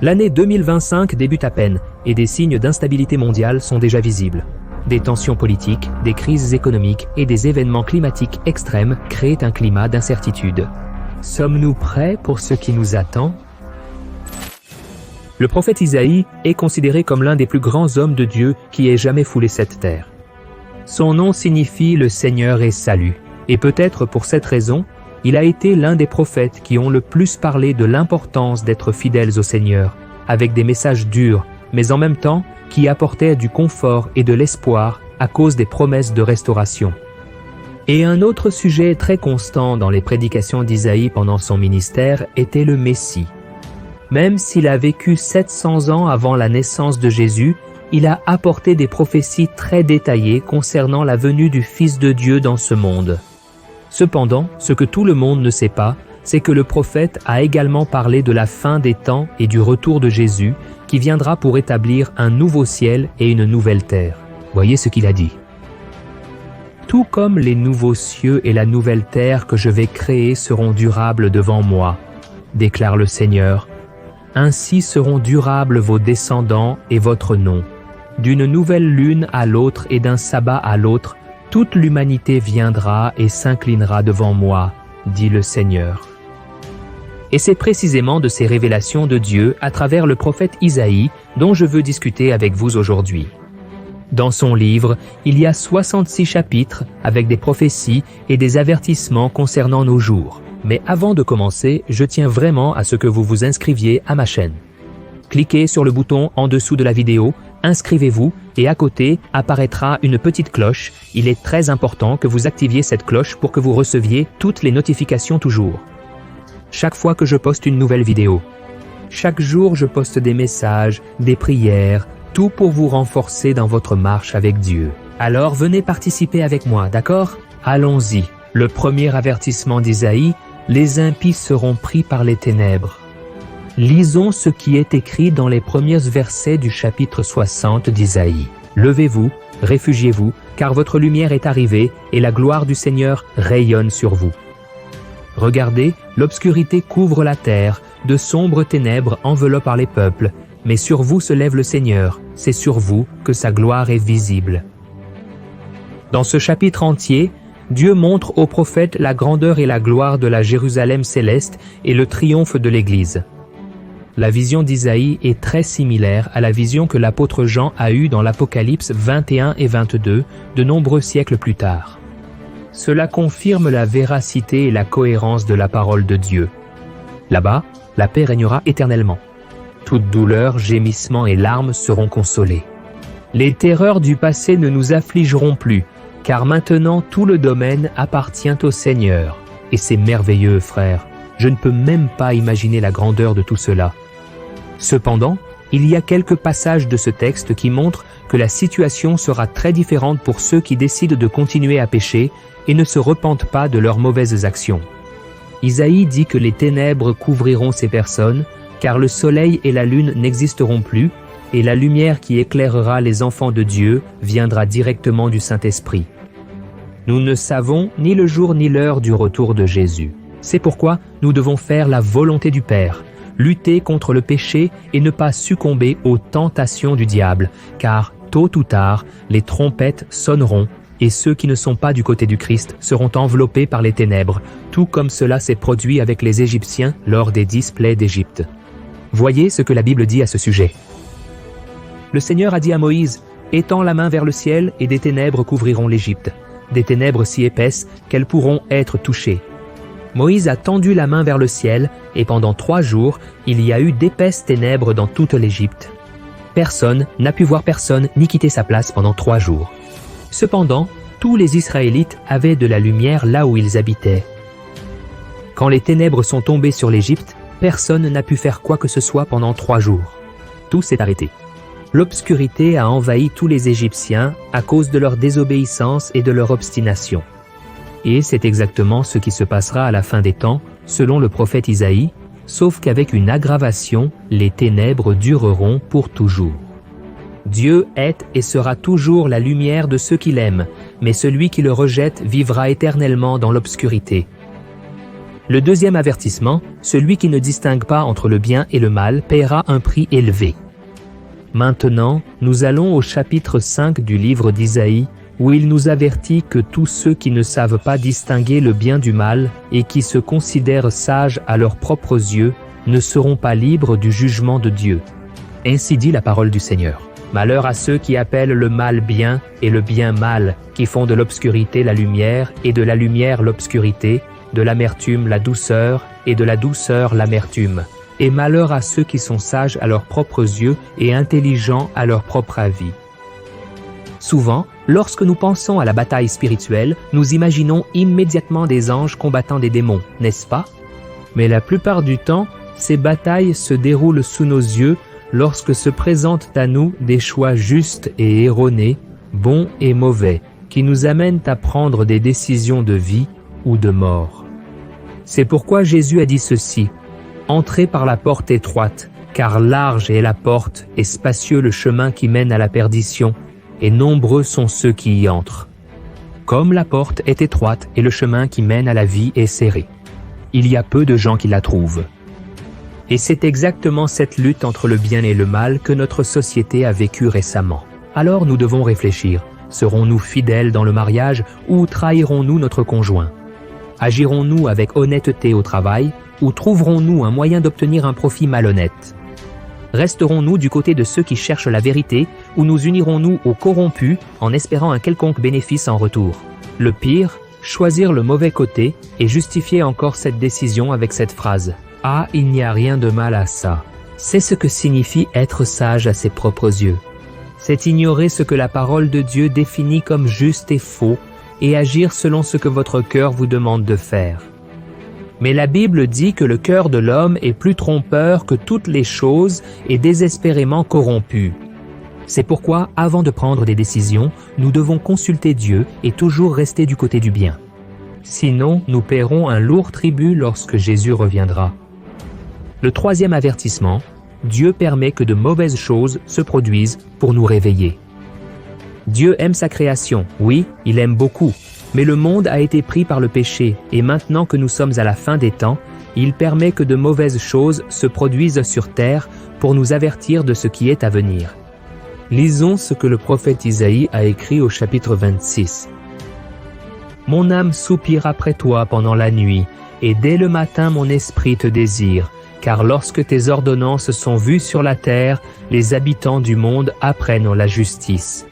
L'année 2025 débute à peine et des signes d'instabilité mondiale sont déjà visibles. Des tensions politiques, des crises économiques et des événements climatiques extrêmes créent un climat d'incertitude. Sommes-nous prêts pour ce qui nous attend? Le prophète Isaïe est considéré comme l'un des plus grands hommes de Dieu qui ait jamais foulé cette terre. Son nom signifie « le Seigneur est salut » et peut-être pour cette raison, il a été l'un des prophètes qui ont le plus parlé de l'importance d'être fidèles au Seigneur, avec des messages durs, mais en même temps qui apportaient du confort et de l'espoir à cause des promesses de restauration. Et un autre sujet très constant dans les prédications d'Isaïe pendant son ministère était le Messie. Même s'il a vécu 700 ans avant la naissance de Jésus, il a apporté des prophéties très détaillées concernant la venue du Fils de Dieu dans ce monde. Cependant, ce que tout le monde ne sait pas, c'est que le prophète a également parlé de la fin des temps et du retour de Jésus, qui viendra pour établir un nouveau ciel et une nouvelle terre. Voyez ce qu'il a dit. « Tout comme les nouveaux cieux et la nouvelle terre que je vais créer seront durables devant moi, déclare le Seigneur. Ainsi seront durables vos descendants et votre nom. D'une nouvelle lune à l'autre et d'un sabbat à l'autre, toute l'humanité viendra et s'inclinera devant moi, dit le Seigneur. » Et c'est précisément de ces révélations de Dieu à travers le prophète Isaïe dont je veux discuter avec vous aujourd'hui. Dans son livre, il y a 66 chapitres avec des prophéties et des avertissements concernant nos jours. Mais avant de commencer, je tiens vraiment à ce que vous vous inscriviez à ma chaîne. Cliquez sur le bouton en dessous de la vidéo, inscrivez-vous et à côté apparaîtra une petite cloche. Il est très important que vous activiez cette cloche pour que vous receviez toutes les notifications toujours. Chaque fois que je poste une nouvelle vidéo. Chaque jour, je poste des messages, des prières, tout pour vous renforcer dans votre marche avec Dieu. Alors venez participer avec moi, d'accord? Allons-y. Le premier avertissement d'Isaïe, les impies seront pris par les ténèbres. Lisons ce qui est écrit dans les premiers versets du chapitre 60 d'Isaïe. Levez-vous, réfugiez-vous, car votre lumière est arrivée et la gloire du Seigneur rayonne sur vous. Regardez, l'obscurité couvre la terre, de sombres ténèbres enveloppent les peuples, mais sur vous se lève le Seigneur, c'est sur vous que sa gloire est visible. Dans ce chapitre entier, Dieu montre aux prophètes la grandeur et la gloire de la Jérusalem céleste et le triomphe de l'Église. La vision d'Isaïe est très similaire à la vision que l'apôtre Jean a eue dans l'Apocalypse 21 et 22 de nombreux siècles plus tard. Cela confirme la véracité et la cohérence de la parole de Dieu. Là-bas, la paix régnera éternellement. Toute douleur, gémissement et larmes seront consolés. Les terreurs du passé ne nous affligeront plus, car maintenant tout le domaine appartient au Seigneur. Et c'est merveilleux, frères. Je ne peux même pas imaginer la grandeur de tout cela. Cependant, il y a quelques passages de ce texte qui montrent que la situation sera très différente pour ceux qui décident de continuer à pécher et ne se repentent pas de leurs mauvaises actions. Isaïe dit que les ténèbres couvriront ces personnes, car le soleil et la lune n'existeront plus, et la lumière qui éclairera les enfants de Dieu viendra directement du Saint-Esprit. Nous ne savons ni le jour ni l'heure du retour de Jésus. C'est pourquoi nous devons faire la volonté du Père, lutter contre le péché et ne pas succomber aux tentations du diable, car tôt ou tard, les trompettes sonneront et ceux qui ne sont pas du côté du Christ seront enveloppés par les ténèbres, tout comme cela s'est produit avec les Égyptiens lors des 10 plaies d'Égypte. Voyez ce que la Bible dit à ce sujet. Le Seigneur a dit à Moïse, « Étends la main vers le ciel et des ténèbres couvriront l'Égypte, des ténèbres si épaisses qu'elles pourront être touchées. » Moïse a tendu la main vers le ciel et pendant 3 jours, il y a eu d'épaisses ténèbres dans toute l'Égypte. Personne n'a pu voir personne ni quitter sa place pendant 3 jours. Cependant, tous les Israélites avaient de la lumière là où ils habitaient. Quand les ténèbres sont tombées sur l'Égypte, personne n'a pu faire quoi que ce soit pendant 3 jours. Tout s'est arrêté. L'obscurité a envahi tous les Égyptiens à cause de leur désobéissance et de leur obstination. Et c'est exactement ce qui se passera à la fin des temps, selon le prophète Isaïe, sauf qu'avec une aggravation, les ténèbres dureront pour toujours. Dieu est et sera toujours la lumière de ceux qui l'aiment, mais celui qui le rejette vivra éternellement dans l'obscurité. Le deuxième avertissement, celui qui ne distingue pas entre le bien et le mal paiera un prix élevé. Maintenant, nous allons au chapitre 5 du livre d'Isaïe, où il nous avertit que tous ceux qui ne savent pas distinguer le bien du mal et qui se considèrent sages à leurs propres yeux ne seront pas libres du jugement de Dieu. Ainsi dit la parole du Seigneur. Malheur à ceux qui appellent le mal bien et le bien mal, qui font de l'obscurité la lumière et de la lumière l'obscurité, de l'amertume la douceur et de la douceur l'amertume. Et malheur à ceux qui sont sages à leurs propres yeux et intelligents à leur propre avis. Souvent, lorsque nous pensons à la bataille spirituelle, nous imaginons immédiatement des anges combattant des démons, n'est-ce pas? Mais la plupart du temps, ces batailles se déroulent sous nos yeux lorsque se présentent à nous des choix justes et erronés, bons et mauvais, qui nous amènent à prendre des décisions de vie ou de mort. C'est pourquoi Jésus a dit ceci: « Entrez par la porte étroite, car large est la porte et spacieux le chemin qui mène à la perdition, et nombreux sont ceux qui y entrent. Comme la porte est étroite et le chemin qui mène à la vie est serré, il y a peu de gens qui la trouvent. » Et c'est exactement cette lutte entre le bien et le mal que notre société a vécue récemment. Alors nous devons réfléchir. Serons-nous fidèles dans le mariage ou trahirons-nous notre conjoint? Agirons-nous avec honnêteté au travail ou trouverons-nous un moyen d'obtenir un profit malhonnête? Resterons-nous du côté de ceux qui cherchent la vérité ou nous unirons-nous aux corrompus en espérant un quelconque bénéfice en retour? Le pire, choisir le mauvais côté et justifier encore cette décision avec cette phrase: « Ah, il n'y a rien de mal à ça. » C'est ce que signifie être sage à ses propres yeux. C'est ignorer ce que la parole de Dieu définit comme juste et faux et agir selon ce que votre cœur vous demande de faire. Mais la Bible dit que le cœur de l'homme est plus trompeur que toutes les choses et désespérément corrompu. C'est pourquoi, avant de prendre des décisions, nous devons consulter Dieu et toujours rester du côté du bien. Sinon, nous paierons un lourd tribut lorsque Jésus reviendra. Le troisième avertissement, Dieu permet que de mauvaises choses se produisent pour nous réveiller. Dieu aime sa création, oui, il aime beaucoup, mais le monde a été pris par le péché et maintenant que nous sommes à la fin des temps, il permet que de mauvaises choses se produisent sur terre pour nous avertir de ce qui est à venir. Lisons ce que le prophète Isaïe a écrit au chapitre 26. « Mon âme soupire après toi pendant la nuit, et dès le matin mon esprit te désire. Car lorsque tes ordonnances sont vues sur la terre, les habitants du monde apprennent la justice. »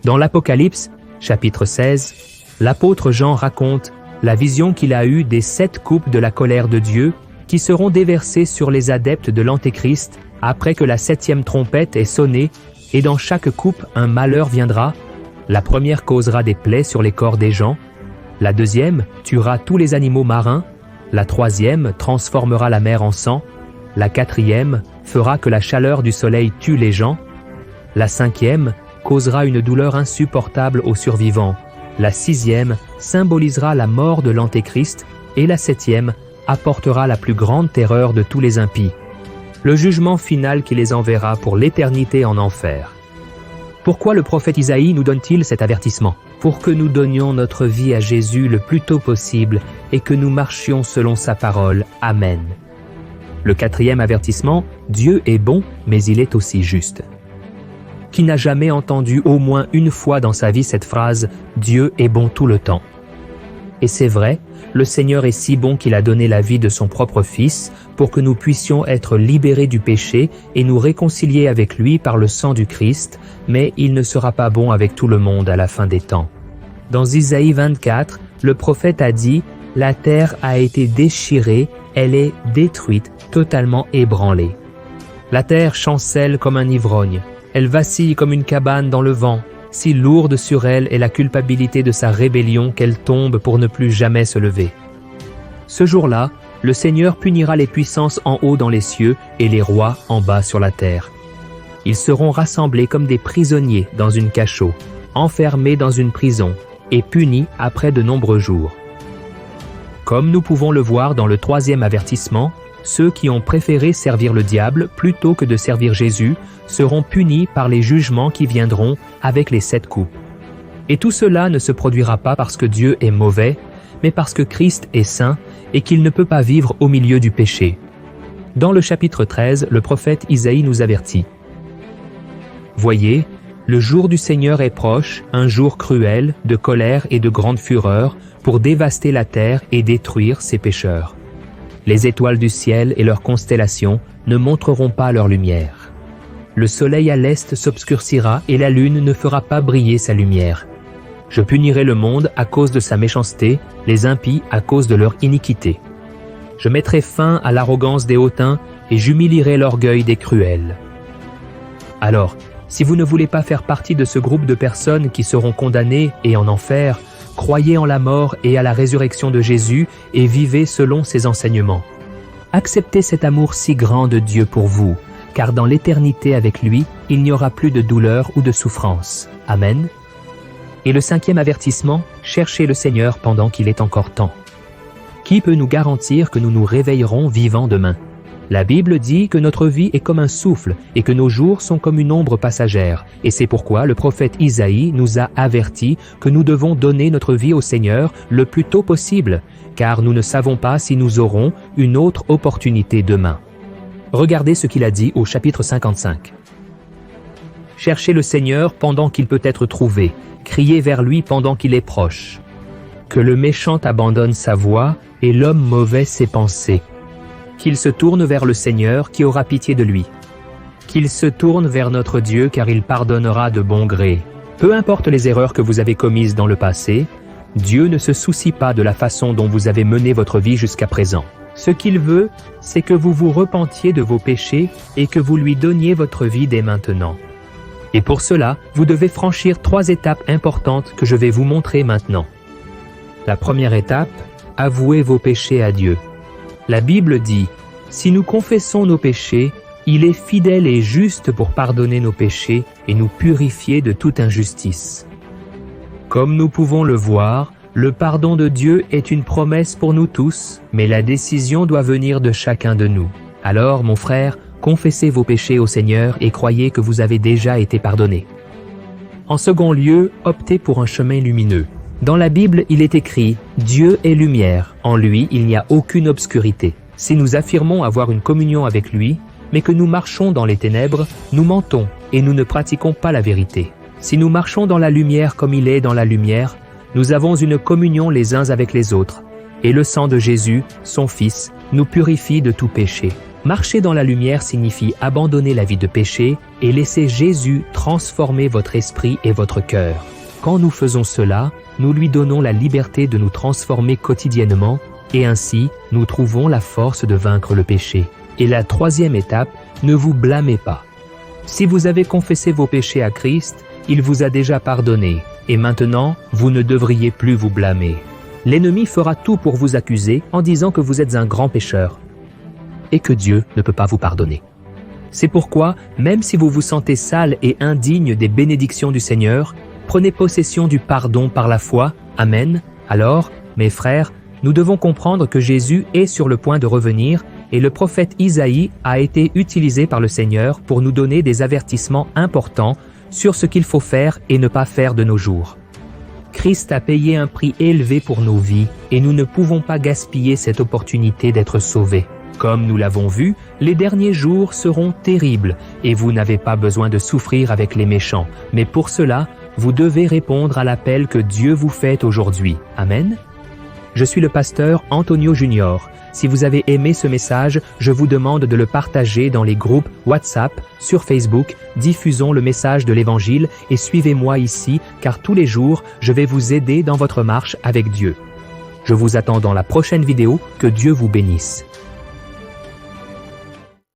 Dans l'Apocalypse, chapitre 16, l'apôtre Jean raconte la vision qu'il a eue des 7 coupes de la colère de Dieu qui seront déversées sur les adeptes de l'Antéchrist après que la 7e trompette ait sonné, et dans chaque coupe un malheur viendra. La première causera des plaies sur les corps des gens, la deuxième tuera tous les animaux marins, la troisième transformera la mer en sang, la quatrième fera que la chaleur du soleil tue les gens, la cinquième causera une douleur insupportable aux survivants, la sixième symbolisera la mort de l'Antéchrist et la septième apportera la plus grande terreur de tous les impies, le jugement final qui les enverra pour l'éternité en enfer. Pourquoi le prophète Isaïe nous donne-t-il cet avertissement? Pour que nous donnions notre vie à Jésus le plus tôt possible et que nous marchions selon sa parole. Amen. Le 4e avertissement, Dieu est bon, mais il est aussi juste. Qui n'a jamais entendu au moins une fois dans sa vie cette phrase « Dieu est bon tout le temps ». Et c'est vrai, le Seigneur est si bon qu'il a donné la vie de son propre Fils pour que nous puissions être libérés du péché et nous réconcilier avec lui par le sang du Christ, mais il ne sera pas bon avec tout le monde à la fin des temps. Dans Isaïe 24, le prophète a dit « La terre a été déchirée, elle est détruite, totalement ébranlée. La terre chancelle comme un ivrogne, elle vacille comme une cabane dans le vent. Si lourde sur elle est la culpabilité de sa rébellion qu'elle tombe pour ne plus jamais se lever. » Ce jour-là, le Seigneur punira les puissances en haut dans les cieux et les rois en bas sur la terre. Ils seront rassemblés comme des prisonniers dans une cachot, enfermés dans une prison et punis après de nombreux jours. Comme nous pouvons le voir dans le 3e avertissement, ceux qui ont préféré servir le diable plutôt que de servir Jésus seront punis par les jugements qui viendront avec les 7 coupes. Et tout cela ne se produira pas parce que Dieu est mauvais, mais parce que Christ est saint et qu'il ne peut pas vivre au milieu du péché. Dans le chapitre 13, le prophète Isaïe nous avertit. « Voyez, le jour du Seigneur est proche, un jour cruel, de colère et de grande fureur, pour dévaster la terre et détruire ses pécheurs. Les étoiles du ciel et leurs constellations ne montreront pas leur lumière. Le soleil à l'est s'obscurcira et la lune ne fera pas briller sa lumière. Je punirai le monde à cause de sa méchanceté, les impies à cause de leur iniquité. Je mettrai fin à l'arrogance des hautains et j'humilierai l'orgueil des cruels. » Alors, si vous ne voulez pas faire partie de ce groupe de personnes qui seront condamnées et en enfer, croyez en la mort et à la résurrection de Jésus et vivez selon ses enseignements. Acceptez cet amour si grand de Dieu pour vous, car dans l'éternité avec lui, il n'y aura plus de douleur ou de souffrance. Amen. Et le 5e avertissement, cherchez le Seigneur pendant qu'il est encore temps. Qui peut nous garantir que nous nous réveillerons vivants demain? La Bible dit que notre vie est comme un souffle et que nos jours sont comme une ombre passagère. Et c'est pourquoi le prophète Isaïe nous a avertis que nous devons donner notre vie au Seigneur le plus tôt possible, car nous ne savons pas si nous aurons une autre opportunité demain. Regardez ce qu'il a dit au chapitre 55. « Cherchez le Seigneur pendant qu'il peut être trouvé, criez vers lui pendant qu'il est proche. Que le méchant abandonne sa voie et l'homme mauvais ses pensées. Qu'il se tourne vers le Seigneur qui aura pitié de lui. Qu'il se tourne vers notre Dieu car il pardonnera de bon gré. Peu importe les erreurs que vous avez commises dans le passé, Dieu ne se soucie pas de la façon dont vous avez mené votre vie jusqu'à présent. Ce qu'il veut, c'est que vous vous repentiez de vos péchés et que vous lui donniez votre vie dès maintenant. Et pour cela, vous devez franchir 3 étapes importantes que je vais vous montrer maintenant. La première étape, avouez vos péchés à Dieu. La Bible dit, « Si nous confessons nos péchés, il est fidèle et juste pour pardonner nos péchés et nous purifier de toute injustice. » Comme nous pouvons le voir, le pardon de Dieu est une promesse pour nous tous, mais la décision doit venir de chacun de nous. Alors, mon frère, confessez vos péchés au Seigneur et croyez que vous avez déjà été pardonné. En second lieu, optez pour un chemin lumineux. Dans la Bible, il est écrit « Dieu est lumière, en lui il n'y a aucune obscurité ». Si nous affirmons avoir une communion avec lui, mais que nous marchons dans les ténèbres, nous mentons et nous ne pratiquons pas la vérité. Si nous marchons dans la lumière comme il est dans la lumière, nous avons une communion les uns avec les autres, et le sang de Jésus, son Fils, nous purifie de tout péché. Marcher dans la lumière signifie abandonner la vie de péché et laisser Jésus transformer votre esprit et votre cœur. Quand nous faisons cela, nous lui donnons la liberté de nous transformer quotidiennement et ainsi, nous trouvons la force de vaincre le péché. Et la 3e étape, ne vous blâmez pas. Si vous avez confessé vos péchés à Christ, il vous a déjà pardonné et maintenant, vous ne devriez plus vous blâmer. L'ennemi fera tout pour vous accuser en disant que vous êtes un grand pécheur et que Dieu ne peut pas vous pardonner. C'est pourquoi, même si vous vous sentez sale et indigne des bénédictions du Seigneur, prenez possession du pardon par la foi. Amen. Alors, mes frères, nous devons comprendre que Jésus est sur le point de revenir et le prophète Isaïe a été utilisé par le Seigneur pour nous donner des avertissements importants sur ce qu'il faut faire et ne pas faire de nos jours. Christ a payé un prix élevé pour nos vies et nous ne pouvons pas gaspiller cette opportunité d'être sauvés. Comme nous l'avons vu, les derniers jours seront terribles et vous n'avez pas besoin de souffrir avec les méchants, mais pour cela, vous devez répondre à l'appel que Dieu vous fait aujourd'hui. Amen. Je suis le pasteur Antonio Junior. Si vous avez aimé ce message, je vous demande de le partager dans les groupes WhatsApp, sur Facebook, diffusons le message de l'Évangile et suivez-moi ici, car tous les jours, je vais vous aider dans votre marche avec Dieu. Je vous attends dans la prochaine vidéo, que Dieu vous bénisse.